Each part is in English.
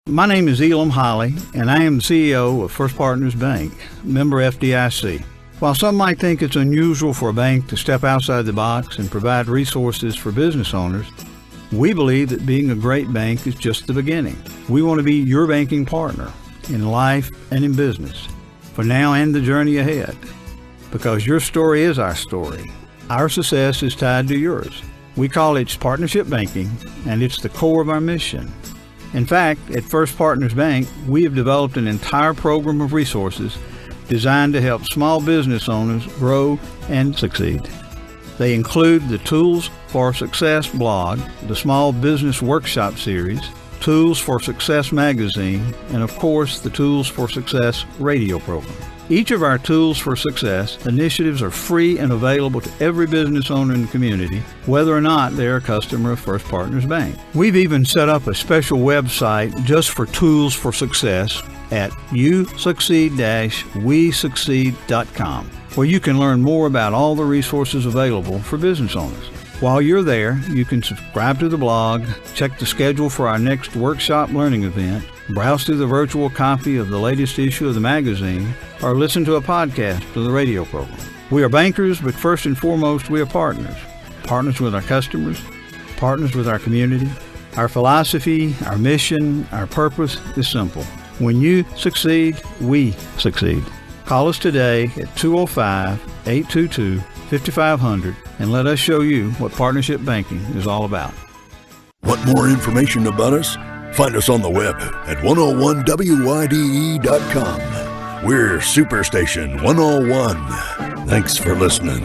My name is Elam Holly, and I am the CEO of First Partners Bank, member FDIC. While some might think it's unusual for a bank to step outside the box and provide resources for business owners, we believe that being a great bank is just the beginning. We want to be your banking partner in life and in business, for now and the journey ahead. Because your story is our story. Our success is tied to yours. We call it partnership banking, and it's the core of our mission. In fact, at First Partners Bank, we have developed an entire program of resources designed to help small business owners grow and succeed. They include the Tools for Success blog, the Small Business Workshop series, Tools for Success magazine, and of course, the Tools for Success radio program. Each of our Tools for Success initiatives are free and available to every business owner in the community, whether or not they're a customer of First Partners Bank. We've even set up a special website just for Tools for Success at yousucceed-wesucceed.com, where you can learn more about all the resources available for business owners. While you're there, you can subscribe to the blog, check the schedule for our next workshop learning event, browse through the virtual copy of the latest issue of the magazine, or listen to a podcast of the radio program. We are bankers, but first and foremost, we are partners. Partners with our customers, partners with our community. Our philosophy, our mission, our purpose is simple. When you succeed, we succeed. Call us today at 205-822-5500 and let us show you what partnership banking is all about. Want more information about us? Find us on the web at 101wyde.com. We're Superstation 101. Thanks for listening.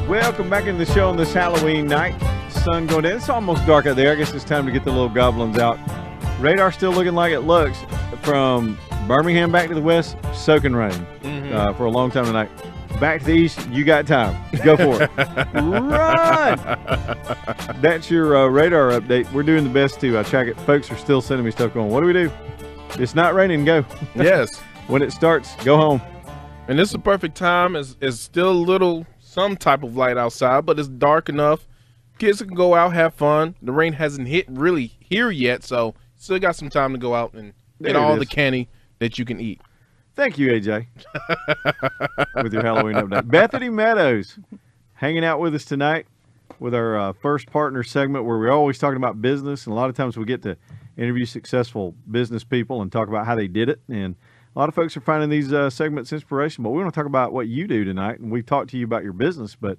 Welcome back into the show on this Halloween night. Sun going down. It's almost dark out there. I guess it's time to get the little goblins out. Radar still looking like it looks from Birmingham back to the west, soaking rain for a long time tonight. Back to the east, you got time. Go for it. Run! That's your radar update. We're doing the best to track it. Folks are still sending me stuff going, what do we do? It's not raining, go. Yes. When it starts, go home. And this is a perfect time. It's still a little, some type of light outside, but it's dark enough. Kids can go out, have fun. The rain hasn't hit really here yet, so still got some time to go out and get all the candy that you can eat. Thank you, AJ, with your Halloween update. Bethany Meadows hanging out with us tonight with our First Partner segment where we're always talking about business, and a lot of times we get to interview successful business people and talk about how they did it. And a lot of folks are finding these segments inspirational, but we want to talk about what you do tonight. And we've talked to you about your business, but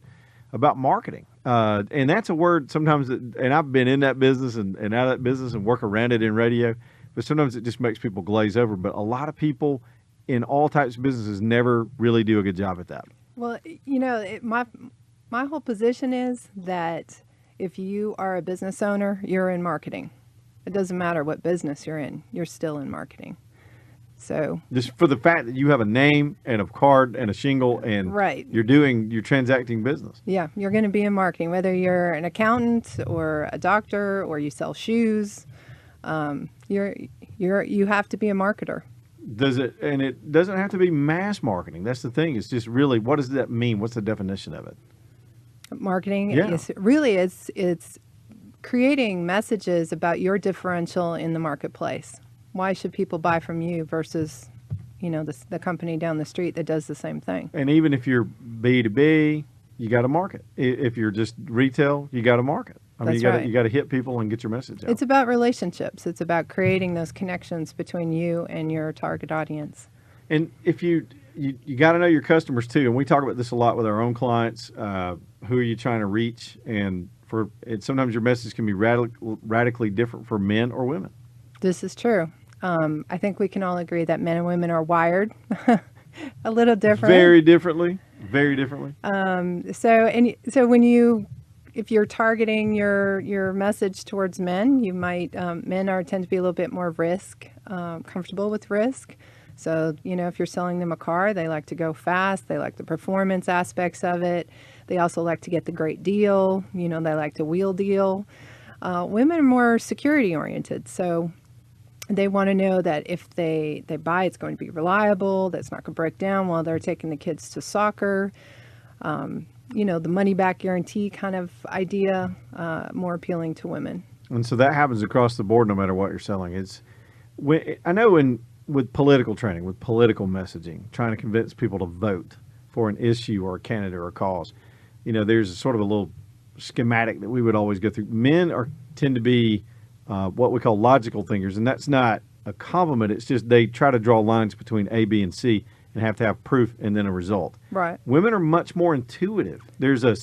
about marketing. And that's a word sometimes, and I've been in that business and out of that business and work around it in radio, but sometimes it just makes people glaze over. But a lot of people in all types of businesses never really do a good job at that. Well, you know, my whole position is that if you are a business owner, you're in marketing. It doesn't matter what business you're in, you're still in marketing. So just for the fact that you have a name and a card and a shingle and you're transacting business. Yeah, you're going to be in marketing, whether you're an accountant or a doctor or you sell shoes. You have to be a marketer. And it doesn't have to be mass marketing. That's the thing. It's just really, what does that mean? What's the definition of it? Marketing is really it's creating messages about your differential in the marketplace. Why should people buy from you versus, you know, the company down the street that does the same thing? And even if you're B2B, you got to market. If you're just retail, you got to market. I mean, you got to hit people and get your message out. It's about relationships. It's about creating those connections between you and your target audience. And if you got to know your customers too. And we talk about this a lot with our own clients. Who are you trying to reach? And sometimes your message can be radically different for men or women. This is true. I think we can all agree that men and women are wired a little different. Very differently. Very differently. So if you're targeting your message towards men, you might men tend to be a little bit more comfortable with risk. So if you're selling them a car, they like to go fast. They like the performance aspects of it. They also like to get the great deal. They like to wheel deal. Women are more security oriented, so they want to know that if they buy, it's going to be reliable, that it's not going to break down while they're taking the kids to soccer. The money back guarantee kind of idea, more appealing to women. And so that happens across the board no matter what you're selling. I know with political training, with political messaging, trying to convince people to vote for an issue or a candidate or a cause, there's sort of a little schematic that we would always go through. Men tend to be what we call logical thinkers, and that's not a compliment. It's just they try to draw lines between A, B, and C and have to have proof and then a result. Right. Women are much more intuitive. There's a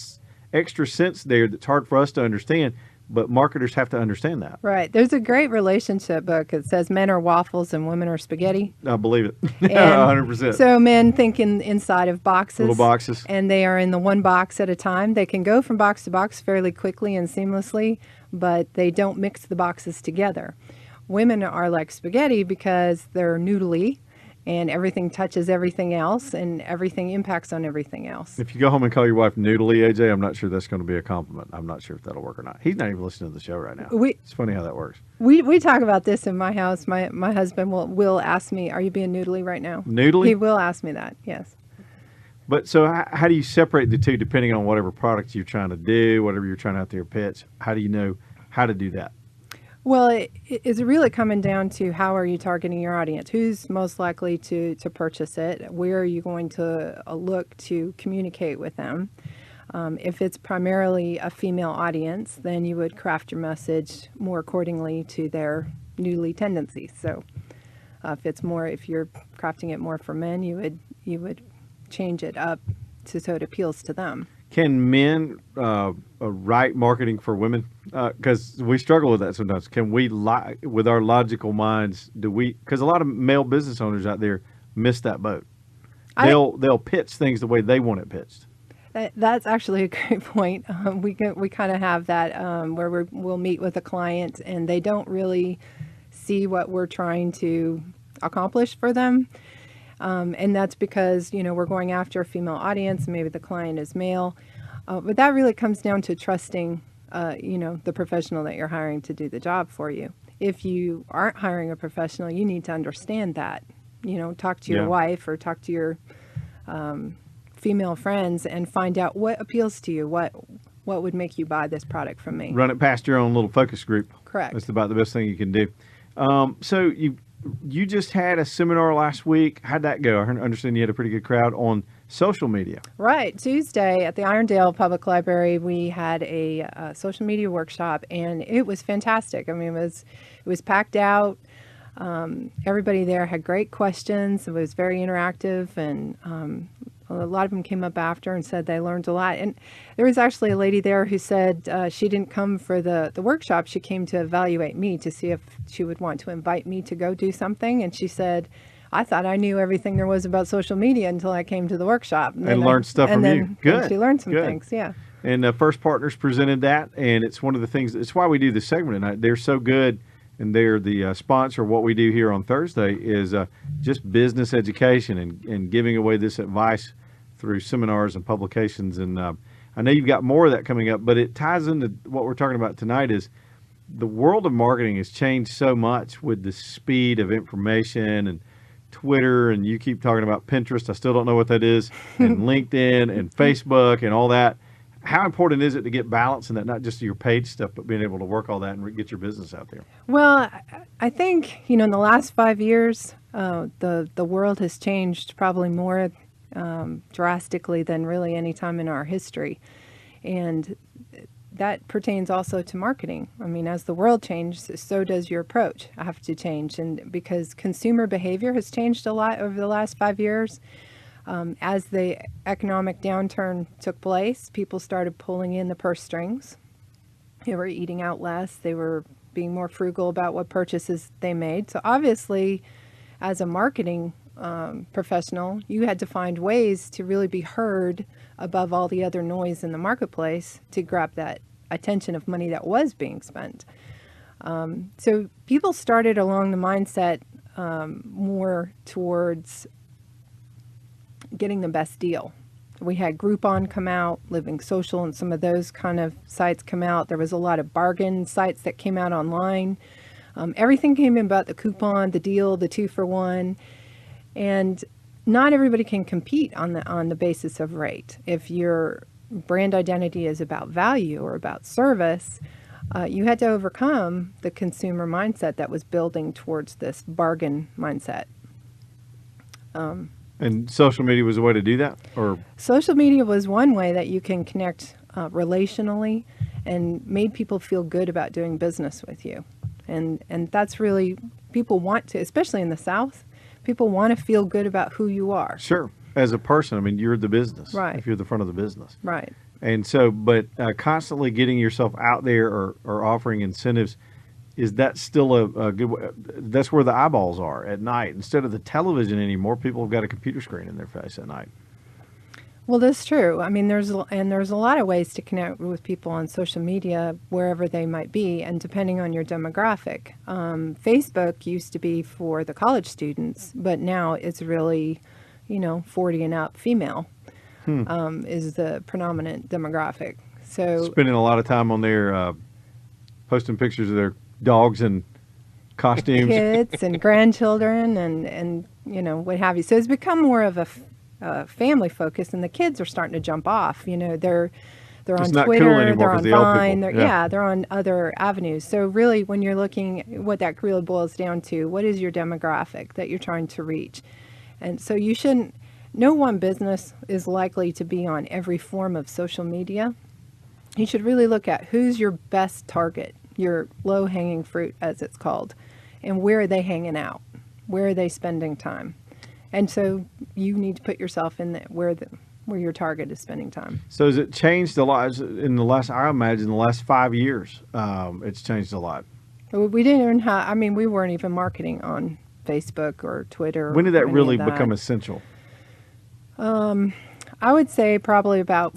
extra sense there that's hard for us to understand, but marketers have to understand that. Right. There's a great relationship book. It says men are waffles and women are spaghetti. I believe it. 100%. So men think inside of boxes. Little boxes. And they are in the one box at a time. They can go from box to box fairly quickly and seamlessly, but they don't mix the boxes together. Women are like spaghetti because they're noodly and everything touches everything else and everything impacts on everything else. If you go home and call your wife noodly, AJ, I'm not sure that's going to be a compliment. I'm not sure if that'll work or not. He's not even listening to the show right now. It's funny how that works. We talk about this in my house. My husband will ask me, "Are you being noodly right now?" Noodly? He will ask me that, yes. But so how do you separate the two depending on whatever product you're trying to do, whatever you're trying out there to pitch? How do you know how to do that? Well, it's really coming down to how are you targeting your audience? Who's most likely to purchase it? Where are you going to look to communicate with them? If it's primarily a female audience, then you would craft your message more accordingly to their noodly tendencies. So if you're crafting it more for men, you would change it up so it appeals to them. Can men write marketing for women? Because we struggle with that sometimes. Can we, with our logical minds, because a lot of male business owners out there miss that boat. They'll pitch things the way they want it pitched. That's actually a great point. We kind of have that where we'll meet with a client and they don't really see what we're trying to accomplish for them. And that's because, we're going after a female audience, maybe the client is male. But that really comes down to trusting, the professional that you're hiring to do the job for you. If you aren't hiring a professional, you need to understand that. Talk to your wife or talk to your female friends and find out what appeals to you, what would make you buy this product from me. Run it past your own little focus group. Correct. That's about the best thing you can do. So you just had a seminar last week. How'd that go? I understand you had a pretty good crowd on social media. Right. Tuesday at the Irondale Public Library, we had a social media workshop, and it was fantastic. I mean, it was packed out. Everybody there had great questions. It was very interactive, and a lot of them came up after and said they learned a lot. And there was actually a lady there who said she didn't come for the workshop. She came to evaluate me to see if she would want to invite me to go do something. And she said, I thought I knew everything there was about social media until I came to the workshop. And learned stuff from you. Good. And she learned some things, yeah. And First Partners presented that, and it's one of the things, it's why we do this segment tonight. They're so good, and they're the sponsor of what we do here on Thursday is just business education and giving away this advice through seminars and publications. And I know you've got more of that coming up, but it ties into what we're talking about tonight is the world of marketing has changed so much with the speed of information and Twitter, and you keep talking about Pinterest. I still don't know what that is, and LinkedIn and Facebook and all that. How important is it to get balance in that, not just your paid stuff, but being able to work all that and get your business out there? Well, I think, in the last 5 years, the world has changed probably more drastically than really any time in our history. And that pertains also to marketing. I mean, as the world changes, so does your approach have to change. And because consumer behavior has changed a lot over the last 5 years, as the economic downturn took place, people started pulling in the purse strings They were eating out less. They were being more frugal about what purchases they made. So obviously, as a marketing professional, you had to find ways to really be heard above all the other noise in the marketplace to grab that attention of money that was being spent. So people started along the mindset more towards getting the best deal. We had Groupon come out, Living Social, and some of those kind of sites come out. There was a lot of bargain sites that came out online. Everything came in about the coupon, the deal, the 2-for-1, and not everybody can compete on the basis of rate. If your brand identity is about value or about service, you had to overcome the consumer mindset that was building towards this bargain mindset. And social media was a way to do that? Or social media was one way that you can connect relationally and made people feel good about doing business with you. And that's really, people want to, especially in the South, people want to feel good about who you are. Sure. As a person, I mean, you're the business. Right. If you're the front of the business. Right. And so, but constantly getting yourself out there or offering incentives, is that still a good way? That's where the eyeballs are at night. Instead of the television anymore, people have got a computer screen in their face at night. Well, that's true. I mean, there's a lot of ways to connect with people on social media, wherever they might be, and depending on your demographic. Facebook used to be for the college students, but now it's really, 40 and up female is the predominant demographic. So spending a lot of time on there, posting pictures of their dogs and costumes, kids and grandchildren, and what have you. So it's become more of a family focus, and the kids are starting to jump off. They're It's on not cool Twitter, anymore they're 'cause on the old Vine, people- they're on other avenues. So really, when you're looking, what that really boils down to, what is your demographic that you're trying to reach? And so no one business is likely to be on every form of social media. You should really look at who's your best target, your low-hanging fruit, as it's called, and where are they hanging out? Where are they spending time? And so you need to put yourself in where your target is spending time. So has it changed a lot in the last, I imagine, the last 5 years? It's changed a lot. We didn't even have, we weren't even marketing on Facebook or Twitter. When did or that any really of that. become essential? I would say probably about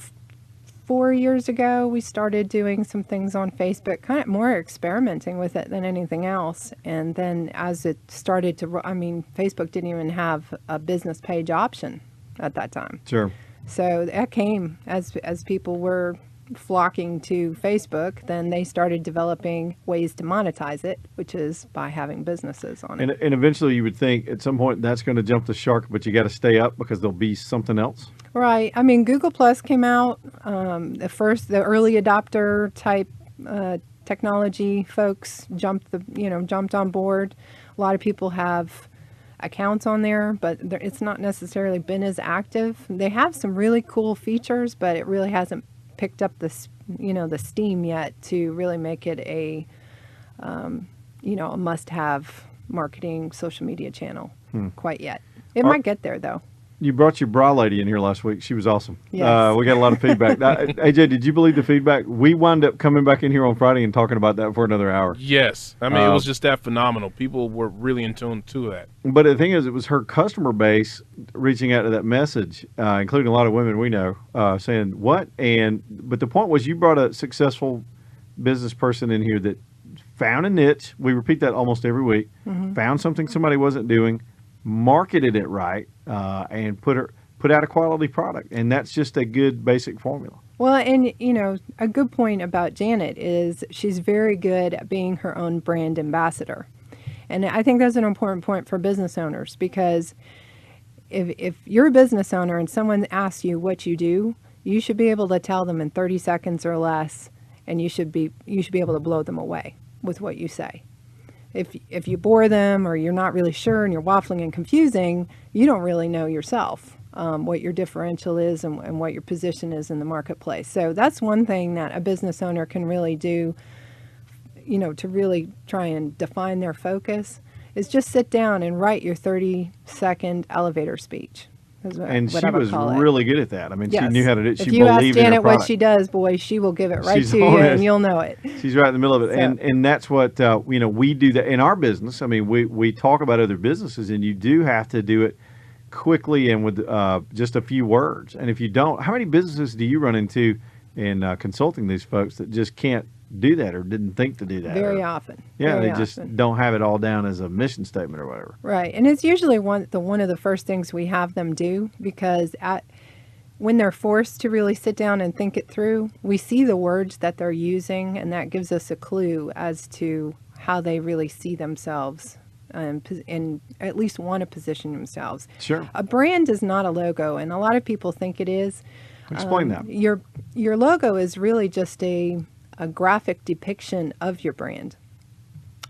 4 years ago, we started doing some things on Facebook, kind of more experimenting with it than anything else. And then as it started to, Facebook didn't even have a business page option at that time. Sure. So that came as people were flocking to Facebook, then they started developing ways to monetize it, which is by having businesses on it. And eventually you would think at some point that's going to jump the shark, but you got to stay up because there'll be something else. Right. Google Plus came out, the early adopter type technology folks jumped on board. A lot of people have accounts on there, but it's not necessarily been as active. They have some really cool features, but it really hasn't picked up the steam yet to really make it a must-have marketing social media channel quite yet. It might get there though. You brought your bra lady in here last week. She was awesome. Yes. We got a lot of feedback. Now, AJ, did you believe the feedback? We wound up coming back in here on Friday and talking about that for another hour. Yes. It was just that phenomenal. People were really in tune to that. But the thing is, it was her customer base reaching out to that message, including a lot of women we know, saying, what? But the point was you brought a successful business person in here that found a niche. We repeat that almost every week. Found something somebody wasn't doing, marketed it right, and put out a quality product. And that's just a good basic formula. Well, and a good point about Janet is she's very good at being her own brand ambassador. And I think that's an important point for business owners, because if you're a business owner and someone asks you what you do, you should be able to tell them in 30 seconds or less, and you should be able to blow them away with what you say. If you bore them or you're not really sure and you're waffling and confusing, you don't really know yourself what your differential is and what your position is in the marketplace. So that's one thing that a business owner can really do, to really try and define their focus, is just sit down and write your 30-second elevator speech. And she was really good at that. I mean, yes. she knew how to do it. She if you ask believed in her Janet product. what she does, boy, she will give it right She's to you, on it. and you'll know it. She's right in the middle of it. So- And that's what, we do that in our business. I mean, we talk about other businesses, and you do have to do it quickly and with just a few words. And if you don't, how many businesses do you run into in consulting these folks that just can't do that or didn't think to do that? Very often. Yeah, Very they just often. don't have it all down as a mission statement or whatever. Right, and it's usually one of the first things we have them do, because when they're forced to really sit down and think it through, we see the words that they're using, and that gives us a clue as to how they really see themselves and at least want to position themselves. Sure. A brand is not a logo, and a lot of people think it is. Explain that. Your logo is really just a graphic depiction of your brand.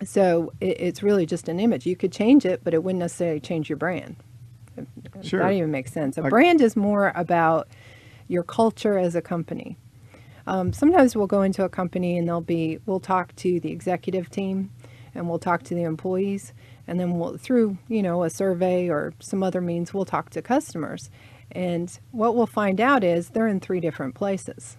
So it's really just an image. You could change it, but it wouldn't necessarily change your brand. If Sure. that even makes sense. A brand is more about your culture as a company. Sometimes we'll go into a company and we'll talk to the executive team and we'll talk to the employees, and then through a survey or some other means, we'll talk to customers. And what we'll find out is they're in 3 different places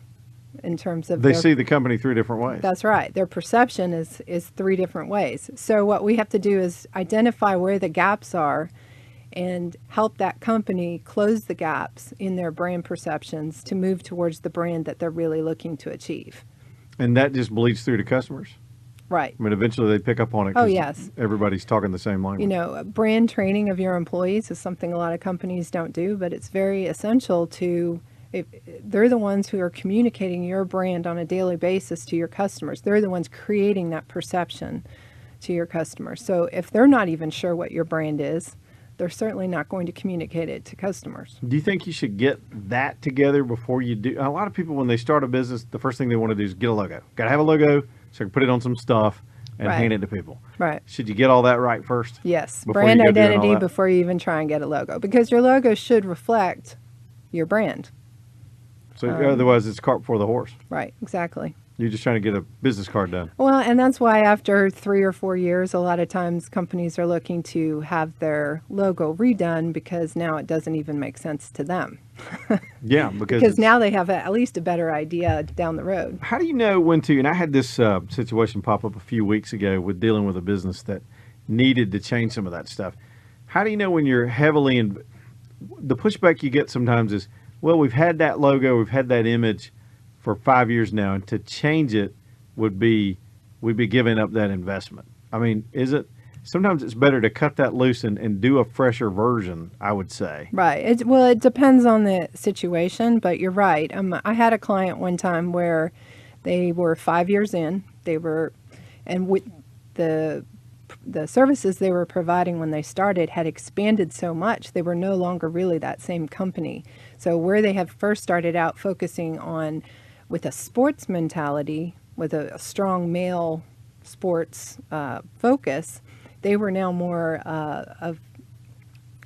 in terms of They see the company 3 different ways. That's right. Their perception is 3 different ways. So what we have to do is identify where the gaps are and help that company close the gaps in their brand perceptions to move towards the brand that they're really looking to achieve. And that just bleeds through to customers? Right. I mean, eventually they pick up on it. Oh, 'cause yes. Everybody's talking the same language. Brand training of your employees is something a lot of companies don't do, but it's very essential if they're the ones who are communicating your brand on a daily basis to your customers. They're the ones creating that perception to your customers. So if they're not even sure what your brand is, they're certainly not going to communicate it to customers. Do you think you should get that together before you do? A lot of people, when they start a business, the first thing they want to do is get a logo. Got to have a logo so I can put it on some stuff and Right. hand it to people. Right. Should you get all that right first? Yes. Before Brand you go doing all identity that? before you even try and get a logo, because your logo should reflect your brand. So otherwise it's cart before the horse. Right. Exactly. You're just trying to get a business card done. Well, and that's why after 3 or 4 years, a lot of times companies are looking to have their logo redone, because now it doesn't even make sense to them. Yeah, because Because now they have at least a better idea down the road. how do you know when to? And I had this situation pop up a few weeks ago with dealing with a business that needed to change some of that stuff. How do you know when you're heavily in? The pushback you get sometimes is, well, we've had that logo, we've had that image for 5 years now, and to change it we'd be giving up that investment. I mean, is it? Sometimes it's better to cut that loose and do a fresher version, I would say. Right. It depends on the situation, but you're right. I had a client one time where they were 5 years in. And with the services they were providing when they started had expanded so much, they were no longer really that same company. So where they had first started out focusing on with a sports mentality, with a strong male sports focus, they were now more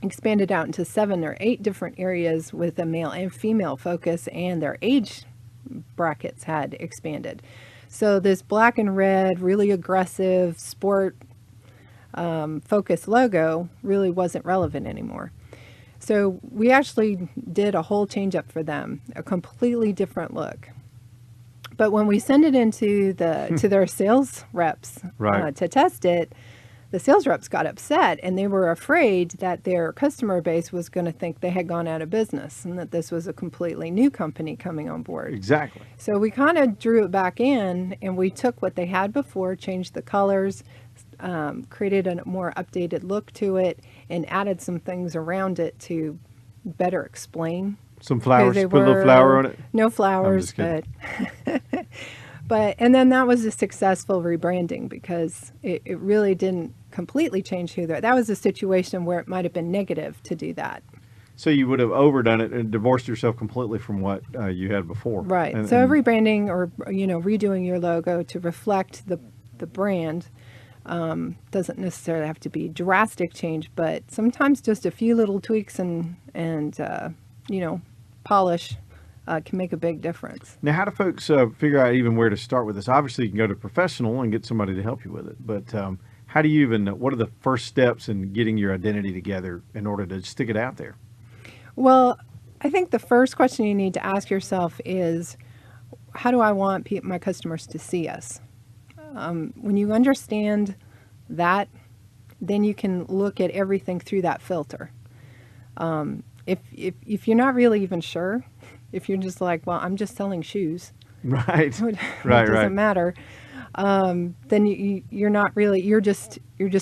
expanded out into 7 or 8 different areas with a male and female focus, and their age brackets had expanded. So this black and red, really aggressive sport focus logo really wasn't relevant anymore. So we actually did a whole change up for them, a completely different look. But when we send it into to their sales reps Right. to test it, the sales reps got upset, and they were afraid that their customer base was going to think they had gone out of business and that this was a completely new company coming on board. Exactly. So we kind of drew it back in, and we took what they had before, changed the colors, created a more updated look to it, and added some things around it to better explain Some who flowers. they Put a little flower on it. No flowers, just but and then that was a successful rebranding, because it really didn't completely change who they're. That was a situation where it might have been negative to do that. So you would have overdone it and divorced yourself completely from what you had before. Right. And, So and rebranding, or redoing your logo to reflect the brand, doesn't necessarily have to be drastic change, but sometimes just a few little tweaks and polish can make a big difference. Now, how do folks figure out even where to start with this? Obviously, you can go to professional and get somebody to help you with it, but how do you even? What are the first steps in getting your identity together in order to stick it out there? Well, I think the first question you need to ask yourself is, how do I want my customers to see us? When you understand that, then you can look at everything through that filter. If you're not really even sure, if you're just like, well, I'm just selling shoes, Right. it Right. doesn't matter. Then you're not really, you're just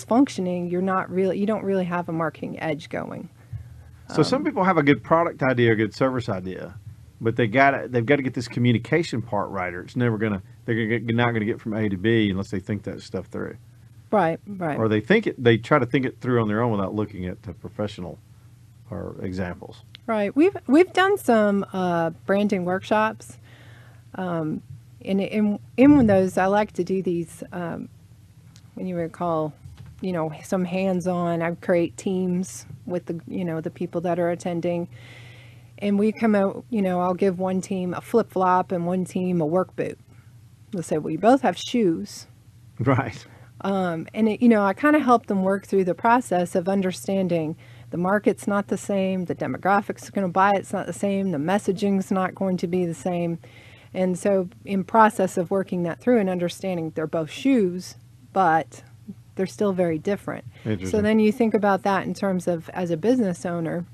functioning. You're not really, you don't really have a marketing edge going. So some people have a good product idea, a good service idea, but they've got to get this communication part right, or it's never they're not gonna get from A to B unless they think that stuff through, Right. or they try to think it through on their own without looking at the professional or examples. Right. We've done some branding workshops. In those, I like to do these, when you would call, some hands-on. I create teams with the people that are attending, and we come out. I'll give one team a flip-flop and one team a work boot. Let's say, well, you both have shoes, Right. and I kind of help them work through the process of understanding the market's not the same, the demographics are going to buy it's not the same, the messaging's not going to be the same. And so in process of working that through and understanding they're both shoes, but they're still very different. So then you think about that in terms of, as a business owner,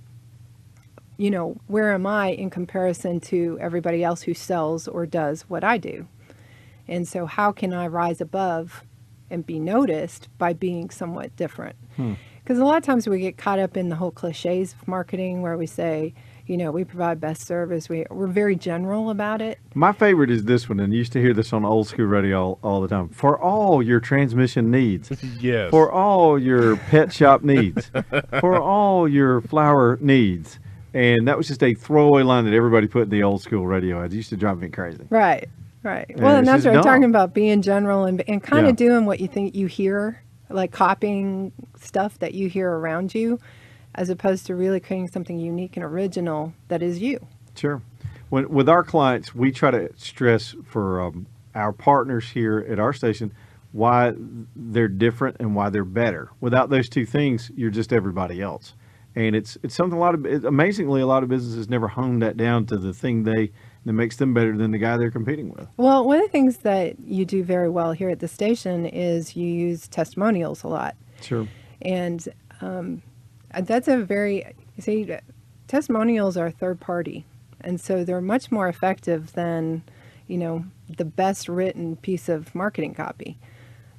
where am I in comparison to everybody else who sells or does what I do? And so how can I rise above and be noticed by being somewhat different? Because a lot of times we get caught up in the whole cliches of marketing where we say, we provide best service. We're very general about it. My favorite is this one, and you used to hear this on old school radio all the time. For all your transmission needs. Yes. For all your pet shop needs. For all your flower needs. And that was just a throwaway line that everybody put in the old school radio ads. It used to drive me crazy. Right. Well, it's and that's just what I'm dumb. talking about, being general and kind Yeah. of doing what you think you hear, like copying stuff that you hear around you, as opposed to really creating something unique and original that is you. Sure. With our clients, we try to stress for our partners here at our station why they're different and why they're better. Without those two things, you're just everybody else. And it's something amazingly, a lot of businesses never hone that down to the thing that makes them better than the guy they're competing with. Well, one of the things that you do very well here at the station is you use testimonials a lot. Sure. And that's testimonials are third party. And so they're much more effective than, the best written piece of marketing copy.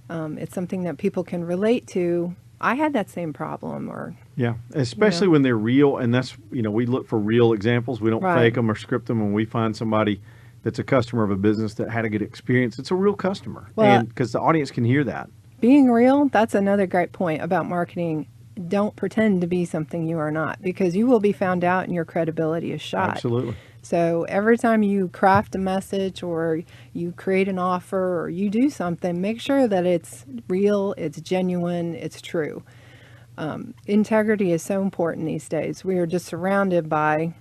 It's something that people can relate to. I had that same problem, Yeah, especially when they're real, and that's, we look for real examples. We don't Right. fake them or script them. When we find somebody that's a customer of a business that had a good experience, it's a real customer, Well, and because the audience can hear that. being real, that's another great point about marketing. Don't pretend to be something you are not, because you will be found out and your credibility is shot. Absolutely. So every time you craft a message or you create an offer or you do something, make sure that it's real, it's genuine, it's true. Integrity is so important these days. We are just surrounded by,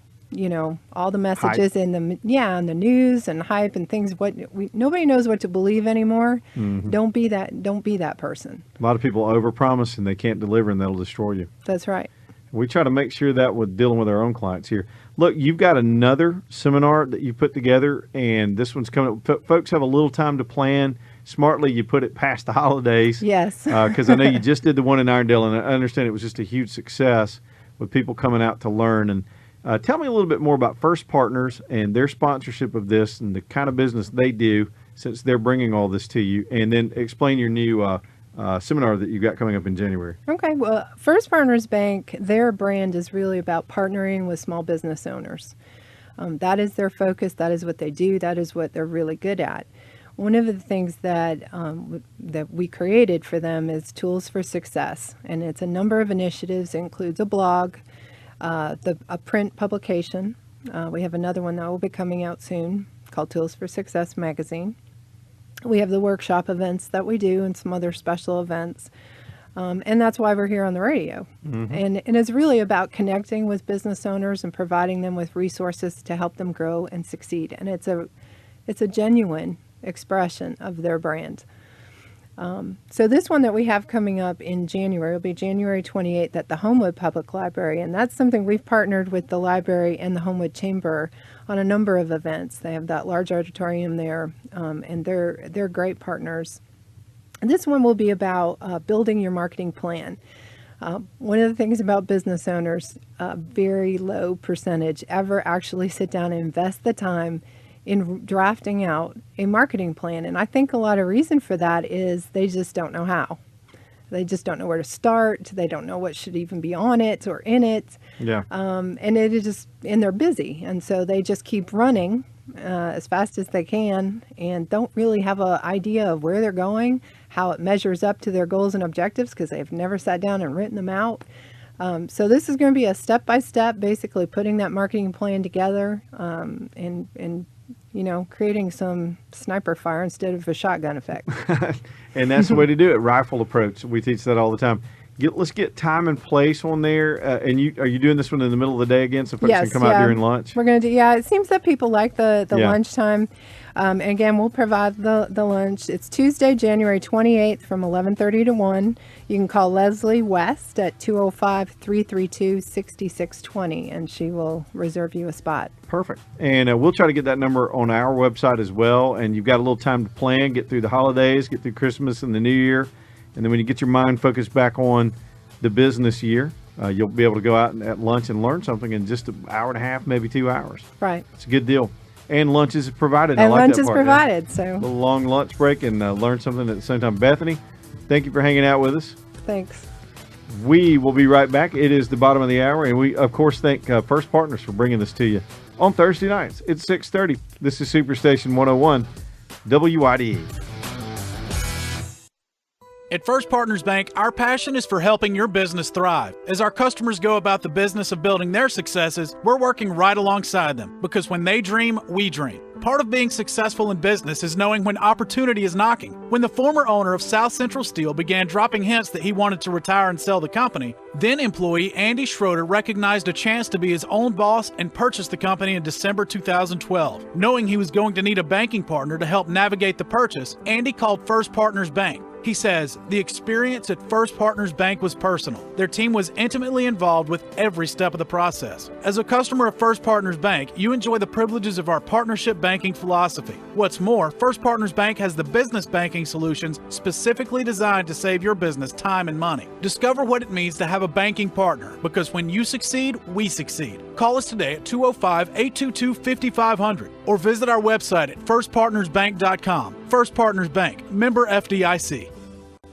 all the messages in the news and hype and things. Nobody knows what to believe anymore. Mm-hmm. Don't be that person. A lot of people overpromise and they can't deliver, and that'll destroy you. That's right. We try to make sure that with dealing with our own clients here. Look, you've got another seminar that you put together, and this one's coming up. Folks have a little time to plan. Smartly, you put it past the holidays. Yes. Because I know you just did the one in Irondale, and I understand it was just a huge success with people coming out to learn. And tell me a little bit more about First Partners and their sponsorship of this and the kind of business they do since they're bringing all this to you. And then explain your new seminar that you got coming up in January. Okay, well, First Partners Bank, their brand is really about partnering with small business owners. That is their focus. That is what they do. That is what they're really good at. One of the things that we created for them is Tools for Success, and it's a number of initiatives. It includes a blog, a print publication. We have another one that will be coming out soon called Tools for Success Magazine. We have the workshop events that we do and some other special events. And that's why we're here on the radio. Mm-hmm. And it's really about connecting with business owners and providing them with resources to help them grow and succeed. And it's a genuine expression of their brand. So this one that we have coming up in January will be January 28th at the Homewood Public Library, and that's something we've partnered with the library and the Homewood Chamber on a number of events. They have that large auditorium there, and they're great partners. And this one will be about building your marketing plan. One of the things about business owners, a very low percentage ever actually sit down and invest the time in drafting out a marketing plan. And I think a lot of reason for that is they just don't know how. They just don't know where to start. They don't know what should even be on it or in it. Yeah. And they're busy. And so they just keep running as fast as they can and don't really have an idea of where they're going, how it measures up to their goals and objectives because they've never sat down and written them out. So this is going to be a step-by-step, basically putting that marketing plan together and creating some sniper fire instead of a shotgun effect. And that's the way to do it, rifle approach. We teach that all the time. Let's get time and place on there. And are you doing this one in the middle of the day again so folks can come out during lunch? We're going to do, it seems that people like the lunchtime. And again, we'll provide the lunch. It's Tuesday, January 28th from 11:30 to 1. You can call Leslie West at 205-332-6620, and she will reserve you a spot. Perfect. And we'll try to get that number on our website as well. And you've got a little time to plan, get through the holidays, get through Christmas and the New Year. And then when you get your mind focused back on the business year, you'll be able to go out at lunch and learn something in just an hour and a half, maybe 2 hours. Right. It's a good deal. And lunch is provided. And I like lunch that is part, provided. So a little long lunch break and learn something at the same time. Bethany, thank you for hanging out with us. Thanks. We will be right back. It is the bottom of the hour, and we, of course, thank First Partners for bringing this to you on Thursday nights. It's 6:30. This is Superstation 101, WIDE. At First Partners Bank, our passion is for helping your business thrive. As our customers go about the business of building their successes, we're working right alongside them because when they dream, we dream. Part of being successful in business is knowing when opportunity is knocking. When the former owner of South Central Steel began dropping hints that he wanted to retire and sell the company, then employee Andy Schroeder recognized a chance to be his own boss and purchased the company in December 2012. Knowing he was going to need a banking partner to help navigate the purchase, Andy called First Partners Bank. He says, the experience at First Partners Bank was personal. Their team was intimately involved with every step of the process. As a customer of First Partners Bank, you enjoy the privileges of our partnership banking philosophy. What's more, First Partners Bank has the business banking solutions specifically designed to save your business time and money. Discover what it means to have a banking partner, because when you succeed, we succeed. Call us today at 205-822-5500 or visit our website at firstpartnersbank.com. First Partners Bank, member FDIC.